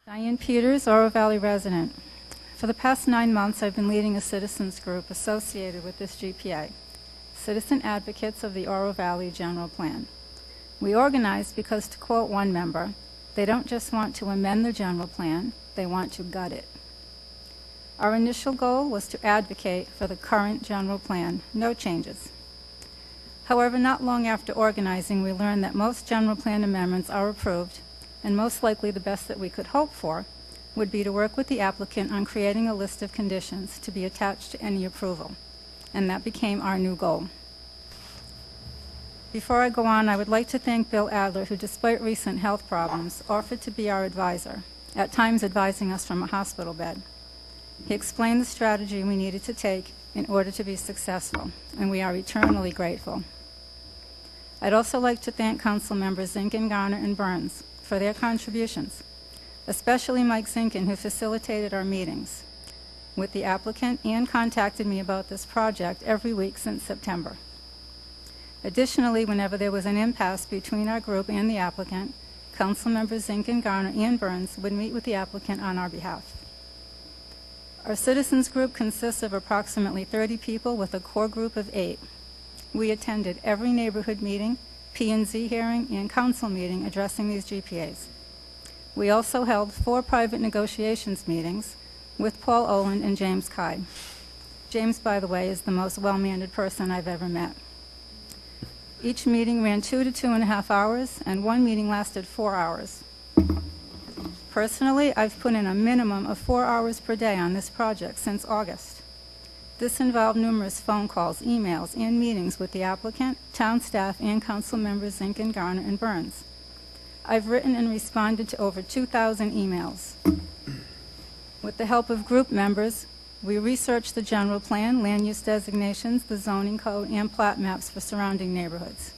Diane Peters, Oro Valley resident. For the past 9 months, I've been leading a citizens group associated with this GPA, Citizen Advocates of the Oro Valley General Plan. We organized because, to quote one member, they don't just want to amend the general plan, they want to gut it. Our initial goal was to advocate for the current general plan, no changes. However, not long after organizing, we learned that most general plan amendments are approved, and most likely the best that we could hope for would be to work with the applicant on creating a list of conditions to be attached to any approval, and that became our new goal. Before I go on, I would like to thank Bill Adler, who, despite recent health problems, offered to be our advisor, at times advising us from a hospital bed. He explained the strategy we needed to take in order to be successful, and we are eternally grateful. I'd also like to thank Council members Zinkin, Garner, and Burns for their contributions, especially Mike Zinkin, who facilitated our meetings with the applicant and contacted me about this project every week since September. Additionally, whenever there was an impasse between our group and the applicant, Council members Zinkin, Garner, and Burns would meet with the applicant on our behalf. Our citizens group consists of approximately 30 people with a core group of 8. We attended every neighborhood meeting, P&Z hearing, and council meeting addressing these GPAs. We also held 4 private negotiations meetings with Paul Oland and James Kai. James, by the way, is the most well-mannered person I've ever met. Each meeting ran 2 to 2.5 hours, and one meeting lasted 4 hours. Personally, I've put in a minimum of 4 hours per day on this project since August. This involved numerous phone calls, emails, and meetings with the applicant, town staff, and council members Zinkin, Garner, and Burns. I've written and responded to over 2,000 emails. With the help of group members, we researched the general plan, land use designations, the zoning code, and plat maps for surrounding neighborhoods.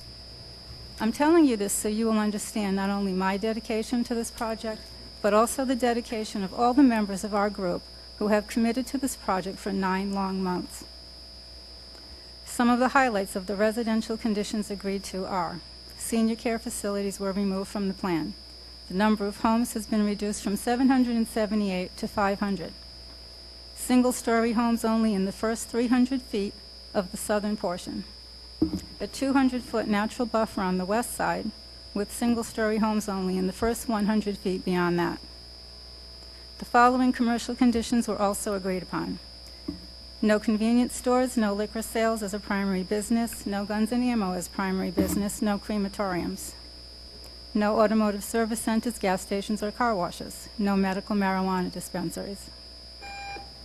I'm telling you this so you will understand not only my dedication to this project, but also the dedication of all the members of our group who have committed to this project for 9 long months. Some of the highlights of the residential conditions agreed to are: senior care facilities were removed from the plan. The number of homes has been reduced from 778 to 500. Single-story homes only in the first 300 feet of the southern portion. A 200-foot natural buffer on the west side, with single-story homes only in the first 100 feet beyond that. The following commercial conditions were also agreed upon: no convenience stores, no liquor sales as a primary business, no guns and ammo as primary business, no crematoriums, no automotive service centers, gas stations, or car washes, no medical marijuana dispensaries.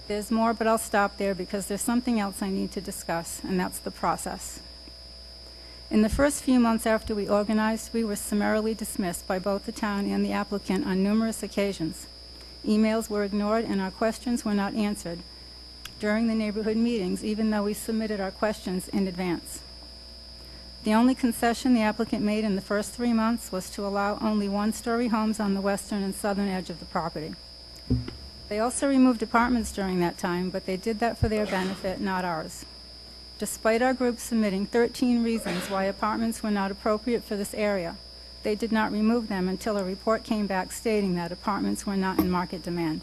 There's more, but I'll stop there because there's something else I need to discuss, and that's the process. In the first few months after we organized, we were summarily dismissed by both the town and the applicant on numerous occasions. Emails were ignored and our questions were not answered during the neighborhood meetings, even though we submitted our questions in advance. The only concession the applicant made in the first 3 months was to allow only 1-story homes on the western and southern edge of the property. They also removed apartments during that time, but they did that for their benefit, not ours. Despite our group submitting 13 reasons why apartments were not appropriate for this area, they did not remove them until a report came back stating that apartments were not in market demand.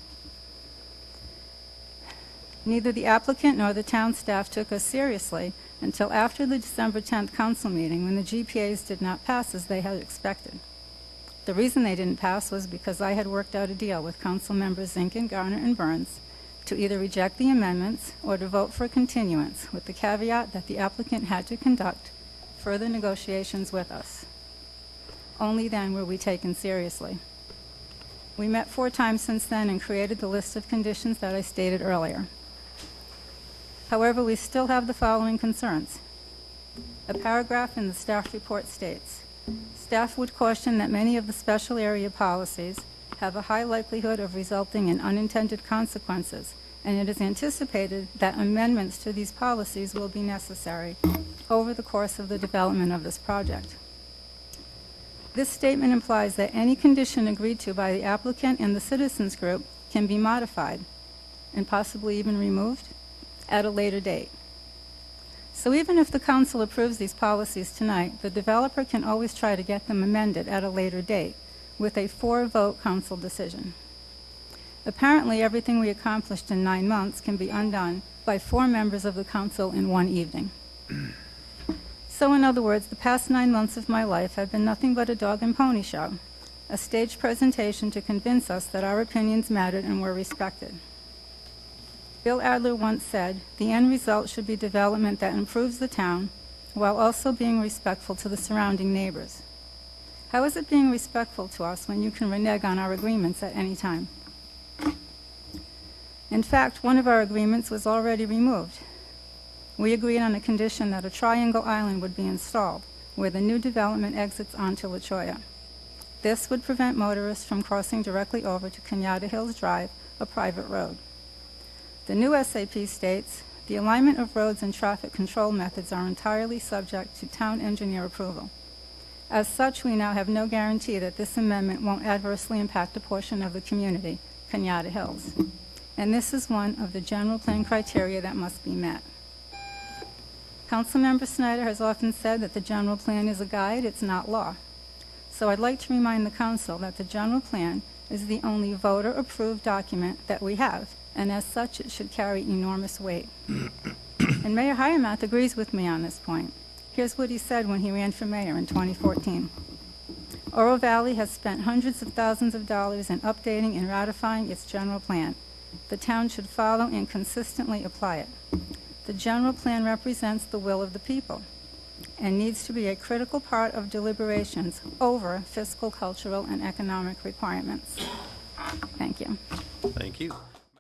Neither the applicant nor the town staff took us seriously until after the December 10th council meeting, when the GPAs did not pass as they had expected. The reason they didn't pass was because I had worked out a deal with council members Zinkin, Garner, and Burns to either reject the amendments or to vote for continuance, with the caveat that the applicant had to conduct further negotiations with us. Only then were we taken seriously. We met 4 times since then and created the list of conditions that I stated earlier. However, we still have the following concerns. A paragraph in the staff report states, staff would caution that many of the special area policies have a high likelihood of resulting in unintended consequences, and it is anticipated that amendments to these policies will be necessary over the course of the development of this project. This statement implies that any condition agreed to by the applicant and the citizens group can be modified and possibly even removed at a later date. So even if the council approves these policies tonight, the developer can always try to get them amended at a later date with a 4-vote council decision. Apparently, everything we accomplished in 9 months can be undone by 4 members of the council in one evening. So in other words, the past 9 months of my life have been nothing but a dog and pony show, a staged presentation to convince us that our opinions mattered and were respected. Bill Adler once said, "The end result should be development that improves the town while also being respectful to the surrounding neighbors." How is it being respectful to us when you can renege on our agreements at any time? In fact, one of our agreements was already removed. We agreed on a condition that a triangle island would be installed where the new development exits onto La Cholla. This would prevent motorists from crossing directly over to Cañada Hills Drive, a private road. The new SAP states, "The alignment of roads and traffic control methods are entirely subject to town engineer approval." As such, we now have no guarantee that this amendment won't adversely impact a portion of the community, Cañada Hills. And this is one of the general plan criteria that must be met. Councilmember Snyder has often said that the general plan is a guide, it's not law. So I'd like to remind the council that the general plan is the only voter-approved document that we have, and as such, it should carry enormous weight. And Mayor Hyermath agrees with me on this point. Here's what he said when he ran for mayor in 2014. Oro Valley has spent hundreds of thousands of dollars in updating and ratifying its general plan. The town should follow and consistently apply it. The general plan represents the will of the people and needs to be a critical part of deliberations over fiscal, cultural, and economic requirements. Thank you. Thank you.